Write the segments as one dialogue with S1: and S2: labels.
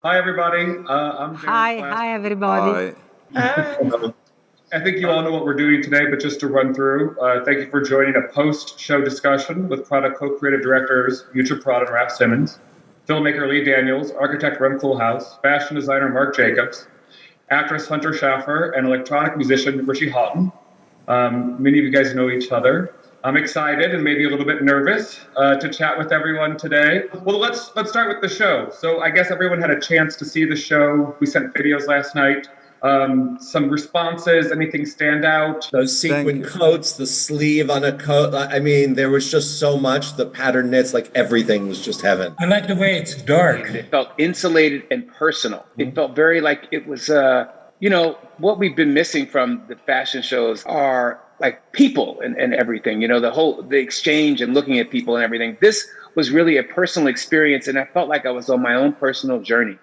S1: Hi, everybody. I'm Derek Blasberg.
S2: Hi, everybody.
S1: Hi. I think you all know what we're doing today, but just to run through, thank you for joining a post-show discussion with Prada co-creative directors Miuccia, Prada, and Raf Simons, filmmaker Lee Daniels, architect Rem Koolhaas, fashion designer Marc Jacobs, actress Hunter Schafer, and electronic musician DJ Hawtin. Many of you guys know each other. I'm excited and maybe a little bit nervous to chat with everyone today. Well, let's start with the show. So I guess everyone had a chance to see the show. We sent videos last night. Some responses, anything stand out?
S3: Those sequin coats, the sleeve on a coat. I mean, there was just so much. The pattern knits, like everything was just heaven.
S4: I like the way it's dark.
S5: It felt insulated and personal. It felt very like it was, you know, what we've been missing from the fashion shows are like people and everything, you know, the exchange and looking at people and everything. This was really a personal experience, and I felt like I was on my own personal journey.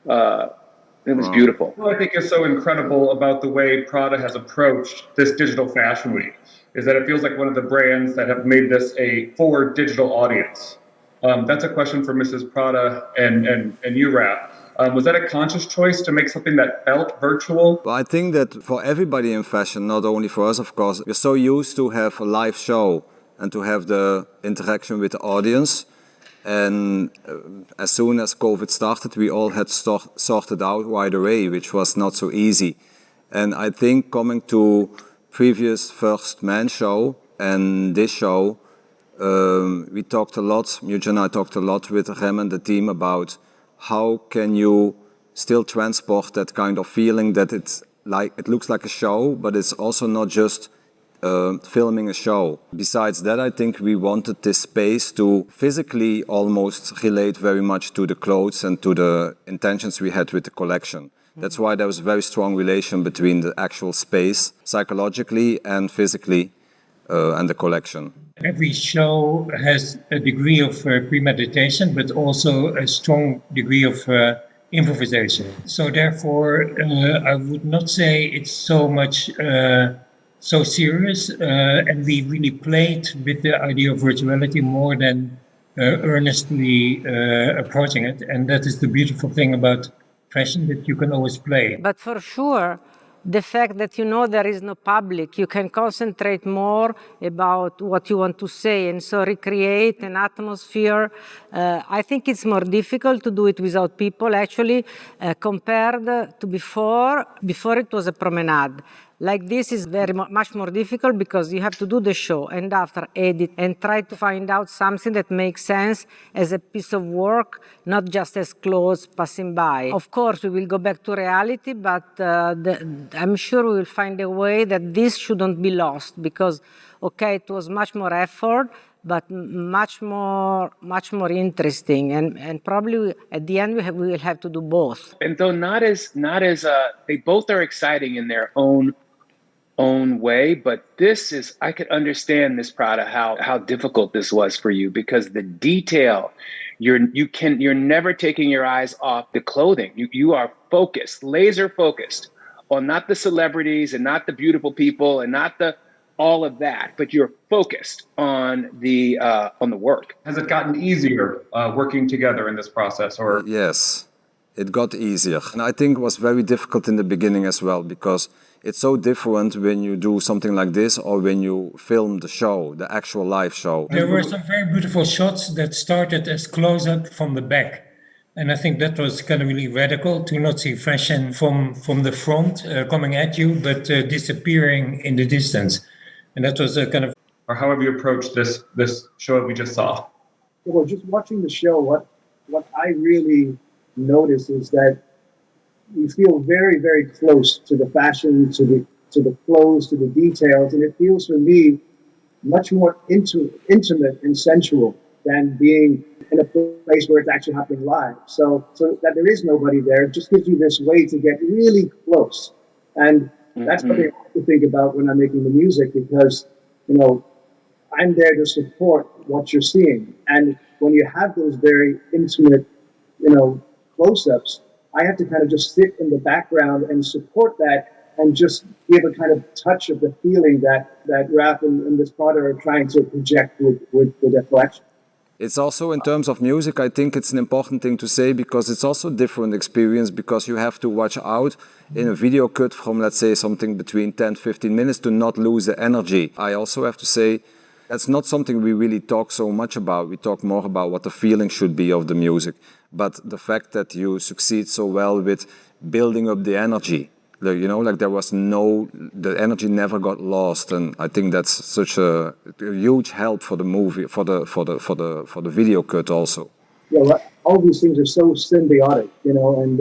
S5: It was beautiful.
S1: What I think is so incredible about the way Prada has approached this digital fashion week is that it feels like one of the brands that have made this for digital audience. That's a question for Mrs. Prada and you, Raf. Was that a conscious choice to make something that felt virtual?
S2: Well, I think that for everybody in fashion, not only for us, of course, we're so used to have a live show and to have the interaction with the audience. And as soon as COVID started, we all had sorted out right away, which was not so easy. And I think coming to previous First Man show and this show, we talked a lot, Miuccia and I talked a lot with Rem and the team about how can you still transport that kind of feeling that it looks like a show, but it's also not just filming a show. Besides that, I think we wanted this space to physically almost relate very much to the clothes and to the intentions we had with the collection. That's why there was a very strong relation between the actual space, psychologically and physically, and the collection.
S4: Every show has a degree of premeditation, but also a strong degree of improvisation. So therefore, I would not say it's so much so serious, and we really played with the idea of virtuality more than earnestly approaching it. And that is the beautiful thing about fashion, that you can always play.
S6: But for sure, the fact that you know there is no public, you can concentrate more about what you want to say and so recreate an atmosphere. I think it's more difficult to do it without people, actually, compared to before. Before it was a promenade. Like this is very much more difficult because you have to do the show and after edit and try to find out something that makes sense as a piece of work, not just as clothes passing by. Of course, we will go back to reality, but I'm sure we will find a way that this shouldn't be lost because, okay, it was much more effort, but much more interesting, and probably at the end we will have to do both.
S5: And though not as they both are exciting in their own way, but this is, I could understand this, Prada, how difficult this was for you because the detail, you're never taking your eyes off the clothing. You are focused, laser focused on not the celebrities and not the beautiful people and not the all of that, but you're focused on the work.
S1: Has it gotten easier working together in this process, or?
S2: Yes, it got easier. And I think it was very difficult in the beginning as well because it's so different when you do something like this or when you film the show, the actual live show.
S4: There were some very beautiful shots that started as close-up from the back. And I think that was kind of really radical to not see fashion from the front coming at you, but disappearing in the distance. And that was a kind of...
S1: Or how have you approached this show that we just saw?
S7: Well, just watching the show, what I really notice is that you feel very, very close to the fashion, to the clothes, to the details, and it feels for me much more intimate and sensual than being in a place where it's actually happening live. So that there is nobody there, it just gives you this way to get really close. And that's what I have to think about when I'm making the music because, you know, I'm there to support what you're seeing. And when you have those very intimate, you know, close-ups, I have to kind of just sit in the background and support that and just give a kind of touch of the feeling that Raf and this Prada are trying to project with their collection.
S2: It's also in terms of music, I think it's an important thing to say because it's also a different experience because you have to watch out in a video cut from, let's say, something between 10-15 minutes to not lose the energy. I also have to say that's not something we really talk so much about. We talk more about what the feeling should be of the music. But the fact that you succeed so well with building up the energy, you know, like the energy never got lost, and I think that's such a huge help for the movie, for the video cut also.
S7: Yeah, well, all these things are so symbiotic, you know, and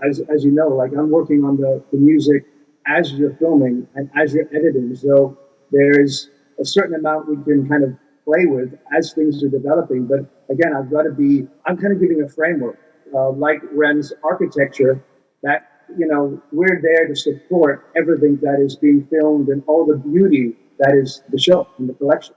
S7: as you know, like I'm working on the music as you're filming and as you're editing, so there's a certain amount we can kind of play with as things are developing. But again, I'm kind of giving a framework, like Rem's architecture, that, you know, we're there to support everything that is being filmed and all the beauty that is the show and the collection.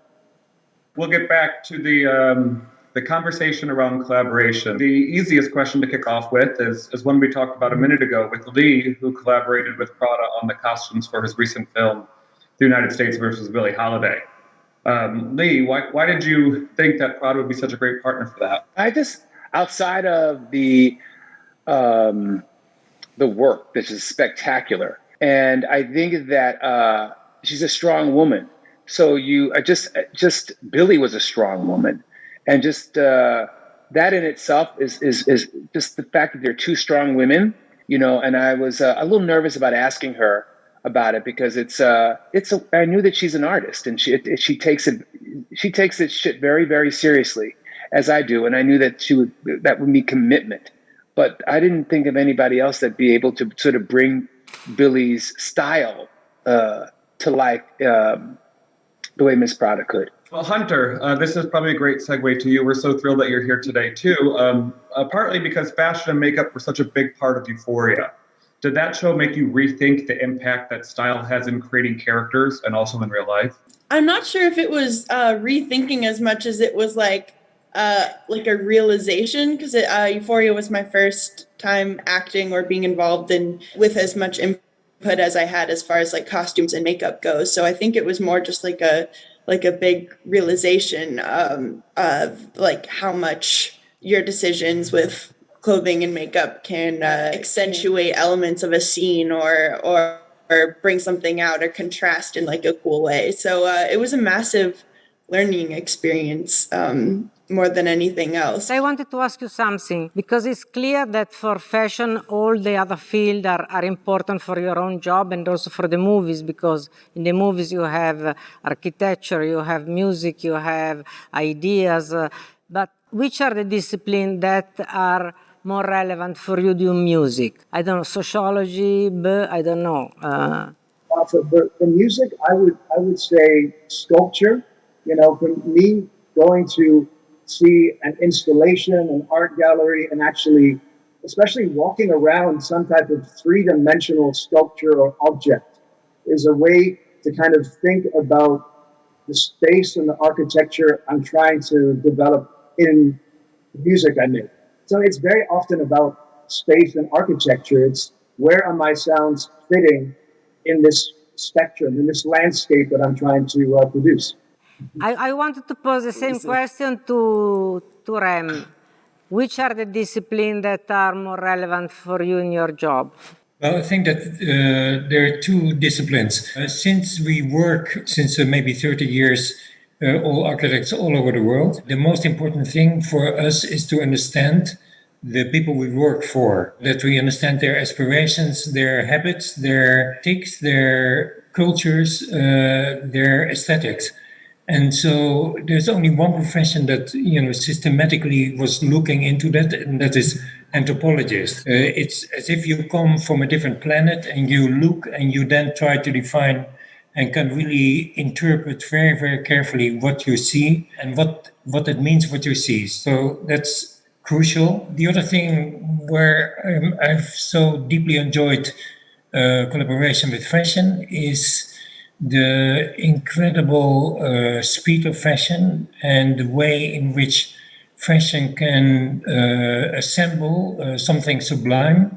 S1: We'll get back to the conversation around collaboration. The easiest question to kick off with is one we talked about a minute ago with Lee, who collaborated with Prada on the costumes for his recent film, The United States versus Billie Holiday. Lee, why did you think that Prada would be such a great partner for that?
S5: I just, outside of the the work, which is spectacular. And I think that she's a strong woman. So just Billie was a strong woman, and just that in itself is just the fact that they're two strong women, you know. And I was a little nervous about asking her about it because I knew that she's an artist, and she takes it shit very, very seriously, as I do, and I knew that that would be commitment. But I didn't think of anybody else that'd be able to sort of bring Billie's style to life the way Miss Prada could.
S1: Well, Hunter, this is probably a great segue to you. We're so thrilled that you're here today, too, partly because fashion and makeup were such a big part of Euphoria. Did that show make you rethink the impact that style has in creating characters and also in real life?
S8: I'm not sure if it was rethinking as much as it was like a realization, because Euphoria was my first time acting or being involved with as much input as I had as far as like costumes and makeup goes. So I think it was more just like a big realization of like how much your decisions with clothing and makeup can accentuate elements of a scene or bring something out or contrast in like a cool way. So it was a massive learning experience more than anything else.
S6: I wanted to ask you something, because it's clear that for fashion, all the other fields are important for your own job and also for the movies, because in the movies you have architecture, you have music, you have ideas. But which are the disciplines that are more relevant for you doing music? I don't know, sociology, I don't know.
S7: For music, I would say sculpture. You know, for me, going to see an installation, an art gallery, and actually, especially walking around some type of three-dimensional sculpture or object is a way to kind of think about the space and the architecture I'm trying to develop in the music I make. So it's very often about space and architecture. It's where are my sounds fitting in this spectrum, in this landscape that I'm trying to produce.
S6: I wanted to pose the same question to Rem. Which are the disciplines that are more relevant for you in your job?
S4: Well, I think that there are two disciplines. Since we work since maybe 30 years, all architects all over the world, the most important thing for us is to understand the people we work for, that we understand their aspirations, their habits, their tics, their cultures, their aesthetics. And so there's only one profession that, systematically was looking into that, and that is anthropologist. It's as if you come from a different planet and you look and you then try to define and can really interpret very, very carefully what you see and what it means, what you see. So that's crucial. The other thing where I've so deeply enjoyed collaboration with fashion is the incredible speed of fashion and the way in which fashion can assemble something sublime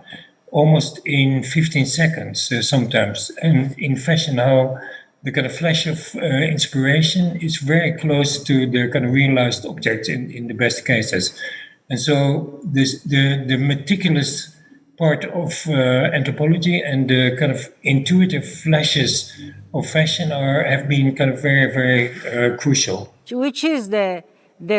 S4: almost in 15 seconds sometimes. And in fashion, how the kind of flash of inspiration is very close to the kind of realized object in the best cases. And so the meticulous part of anthropology and the kind of intuitive flashes of fashion have been kind of very, very crucial.
S6: Which is the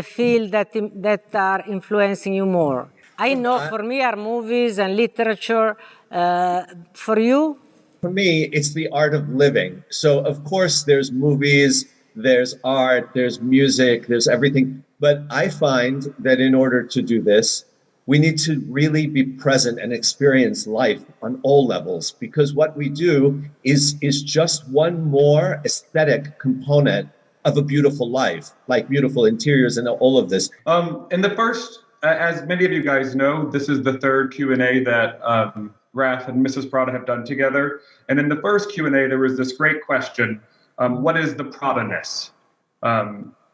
S6: field that are influencing you more? I know for me are movies and literature. For you?
S3: For me, it's the art of living. So of course there's movies, there's art, there's music, there's everything. But I find that in order to do this, we need to really be present and experience life on all levels, because what we do is just one more aesthetic component of a beautiful life, like beautiful interiors and all of this.
S1: In the first, as many of you guys know, this is the third Q&A that Raph and Mrs. Prada have done together. And in the first Q&A, there was this great question, what is the Prada-ness?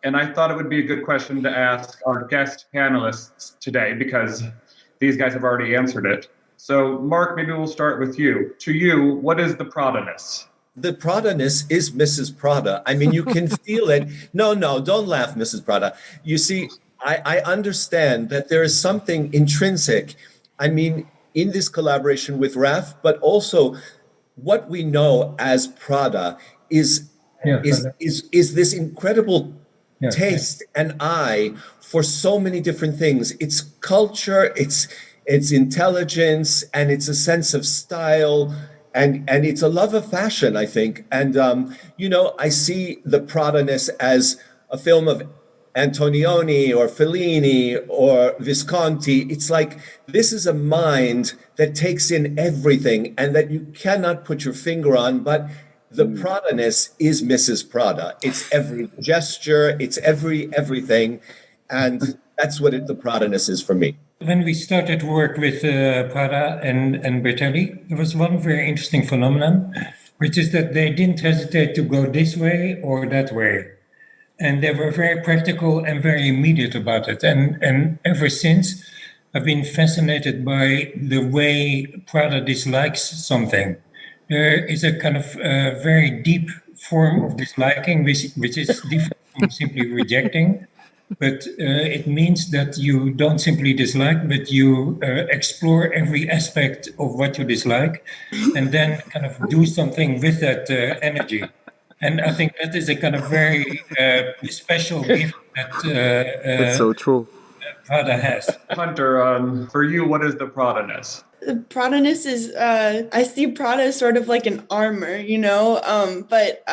S1: And I thought it would be a good question to ask our guest panelists today, because these guys have already answered it. So, Marc, maybe we'll start with you. To you, what is the Prada-ness?
S3: The Prada-ness is Mrs. Prada. I mean, you can feel it. No, don't laugh, Mrs. Prada. You see, I understand that there is something intrinsic. I mean, in this collaboration with Raf, but also what we know as Prada is this incredible taste and eye for so many different things. It's culture, it's intelligence, and it's a sense of style, and it's a love of fashion, I think. And I see the Prada-ness as a film of Antonioni or Fellini or Visconti. It's like this is a mind that takes in everything and that you cannot put your finger on, but the Prada-ness is Mrs. Prada. It's every gesture, it's everything, and that's what the Prada-ness is for me.
S4: When we started work with Prada and Bertelli, there was one very interesting phenomenon, which is that they didn't hesitate to go this way or that way. And they were very practical and very immediate about it. And ever since, I've been fascinated by the way Prada dislikes something. There is a kind of very deep form of disliking, which is different from simply rejecting. But it means that you don't simply dislike, but you explore every aspect of what you dislike and then kind of do something with that energy. And I think that is a kind of very special gift that
S2: That's so true.
S4: Prada has.
S1: Hunter, for you, what is the Prada-ness?
S8: The Prada-ness is, I see Prada as sort of like an armor, but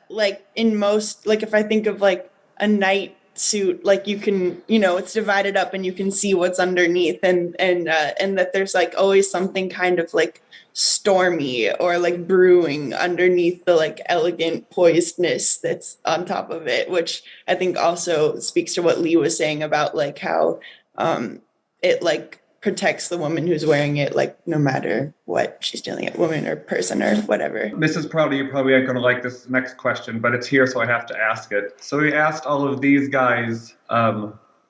S8: like in most, like if I think of like a night suit, like you can, it's divided up and you can see what's underneath, and that there's like always something kind of like stormy or like brewing underneath the like elegant poisedness that's on top of it, which I think also speaks to what Lee was saying about like how it like protects the woman who's wearing it, like no matter what she's dealing with, woman or person or whatever.
S1: Mrs. Prada, you probably aren't going to like this next question, but it's here, so I have to ask it. So we asked all of these guys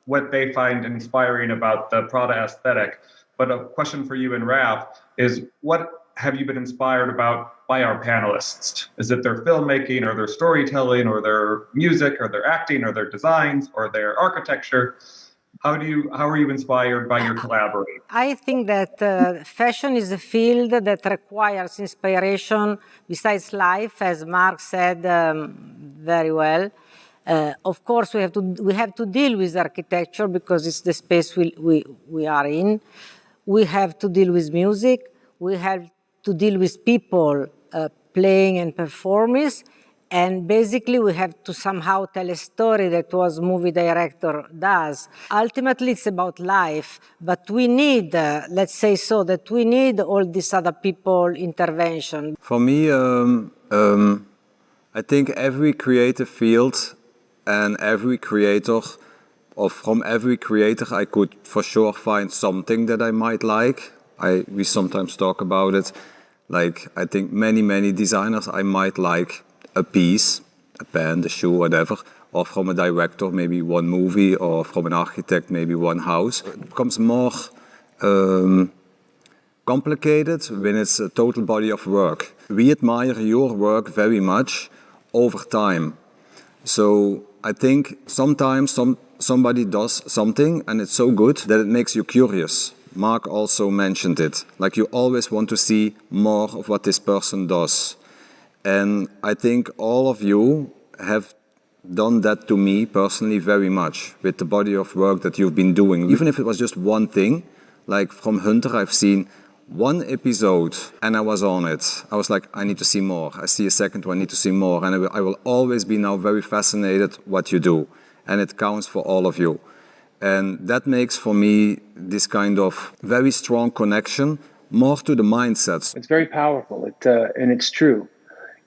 S1: what they find inspiring about the Prada aesthetic. But a question for you and Raf is, what have you been inspired about by our panelists? Is it their filmmaking or their storytelling or their music or their acting or their designs or their architecture? How are you inspired by your collaborators?
S6: I think that fashion is a field that requires inspiration besides life, as Marc said very well. Of course, we have to deal with architecture because it's the space we are in. We have to deal with music. We have to deal with people playing and performing. And basically, we have to somehow tell a story that was movie director does. Ultimately, it's about life, but we need, let's say so, that we need all these other people intervention.
S2: For me, I think every creative field and every creator, or from every creator, I could for sure find something that I might like. We sometimes talk about it. Like, I think many designers I might like a piece, a pen, a shoe, whatever, or from a director, maybe one movie, or from an architect, maybe one house. It becomes more complicated when it's a total body of work. We admire your work very much over time. So I think sometimes somebody does something and it's so good that it makes you curious. Marc also mentioned it. Like, you always want to see more of what this person does. And I think all of you have done that to me personally very much with the body of work that you've been doing. Even if it was just one thing, like from Hunter, I've seen one episode and I was on it. I was like, I need to see more. I see a second one, I need to see more. And I will always be now very fascinated what you do. And it counts for all of you. And that makes for me this kind of very strong connection more to the mindsets.
S5: It's very powerful, and it's true.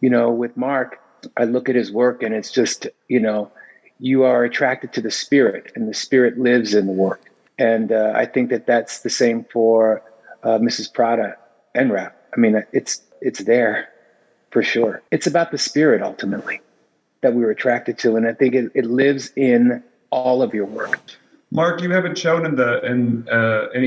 S5: With Marc, I look at his work and it's just, you are attracted to the spirit and the spirit lives in the work. And I think that that's the same for Mrs. Prada and Raf. I mean, it's there for sure. It's about the spirit ultimately that we were attracted to. And I think it lives in all of your work.
S1: Marc, you haven't shown in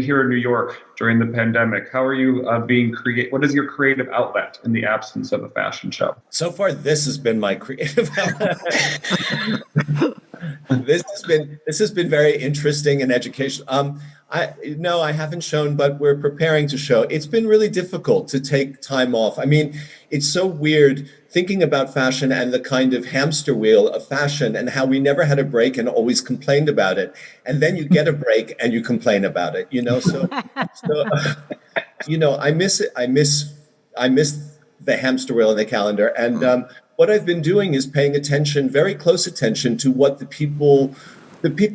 S1: here in New York during the pandemic. How are you being creative? What is your creative outlet in the absence of a fashion show?
S3: So far, this has been my creative outlet. This has been very interesting and educational. No, I haven't shown, but we're preparing to show. It's been really difficult to take time off. I mean, it's so weird thinking about fashion and the kind of hamster wheel of fashion and how we never had a break and always complained about it. And then you get a break and you complain about it, you know? So you know, I miss it. I miss the hamster wheel in the calendar. And what I've been doing is paying attention, very close attention to what the people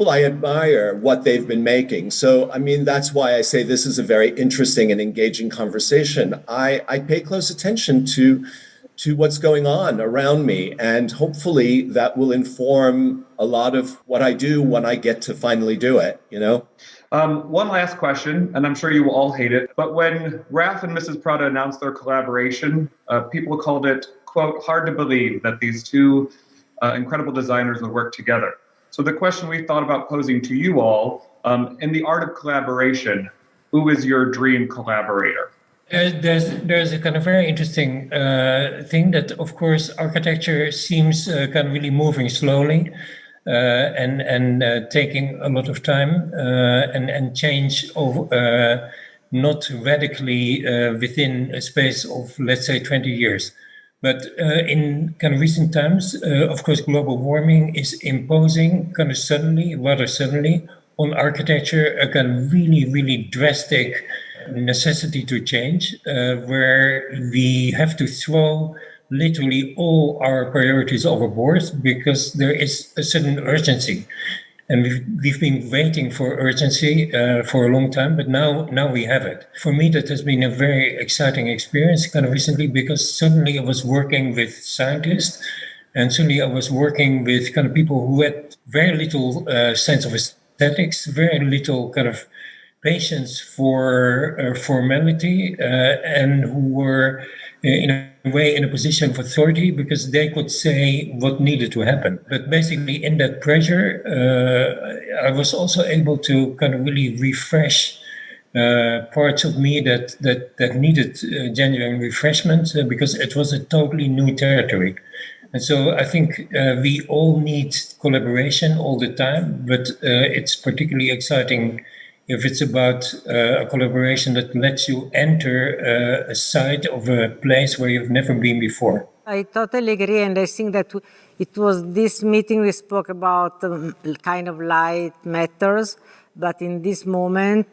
S3: I admire, what they've been making. So, I mean, that's why I say this is a very interesting and engaging conversation. I pay close attention to what's going on around me, and hopefully that will inform a lot of what I do when I get to finally do it, you know?
S1: One last question, and I'm sure you will all hate it, but when Raf and Mrs. Prada announced their collaboration, people called it, quote, hard to believe that these two incredible designers would work together. So the question we thought about posing to you all, in the art of collaboration, who is your dream collaborator?
S4: There's a kind of very interesting thing that, of course, architecture seems kind of really moving slowly and taking a lot of time and change over, not radically within a space of, let's say, 20 years. But in kind of recent times, of course, global warming is imposing kind of rather suddenly, on architecture a kind of really, really drastic necessity to change, where we have to throw literally all our priorities overboard because there is a certain urgency. And we've been waiting for urgency for a long time, but now we have it. For me, that has been a very exciting experience kind of recently, because suddenly I was working with scientists, and suddenly I was working with kind of people who had very little sense of aesthetics, very little kind of patience for formality, and who were in a way in a position of authority because they could say what needed to happen. But basically in that pressure, I was also able to kind of really refresh parts of me that needed genuine refreshment because it was a totally new territory. And so I think we all need collaboration all the time, but it's particularly exciting if it's about a collaboration that lets you enter a site of a place where you've never been before.
S6: I totally agree, and I think that it was this meeting we spoke about kind of light matters, but in this moment,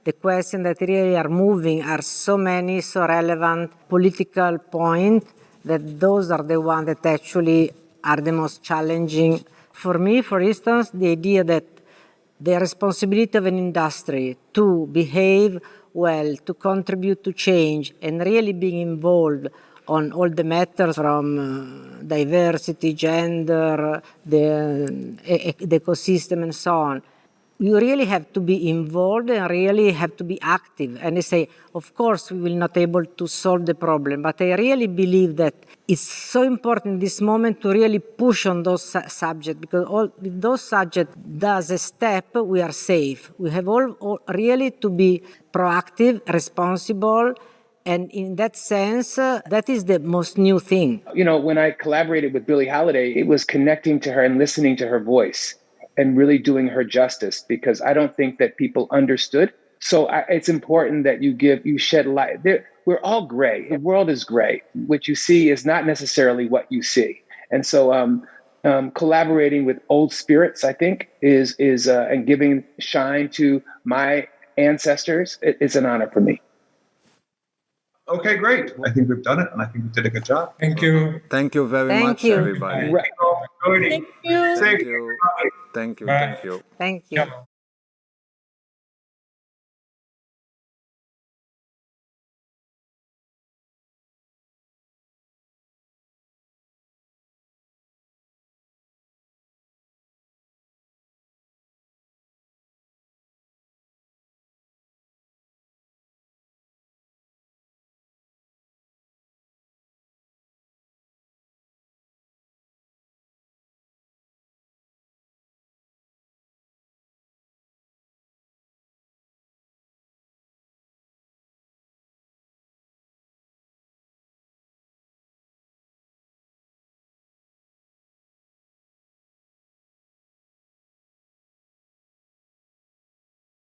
S6: the questions that really are moving are so many, so relevant political points that those are the ones that actually are the most challenging. For me, for instance, the idea that the responsibility of an industry to behave well, to contribute to change, and really being involved on all the matters from diversity, gender, the ecosystem, and so on. You really have to be involved and really have to be active. And I say, of course, we will not be able to solve the problem, but I really believe that it's so important in this moment to really push on those subjects, because if those subjects does a step, we are safe. We have all really to be proactive, responsible, and in that sense, that is the most new thing.
S5: You know, when I collaborated with Billie Holiday, it was connecting to her and listening to her voice and really doing her justice, because I don't think that people understood. So it's important that you shed light. We're all gray. The world is gray. What you see is not necessarily what you see. And so collaborating with old spirits, I think, is and giving shine to my ancestors, it's an honor for me.
S1: Okay, great. I think we've done it, and I think we did a good job.
S4: Thank you.
S2: Thank you very much, everybody.
S8: Thank you.
S2: Thank you. Thank you. Thank you.
S6: Thank you.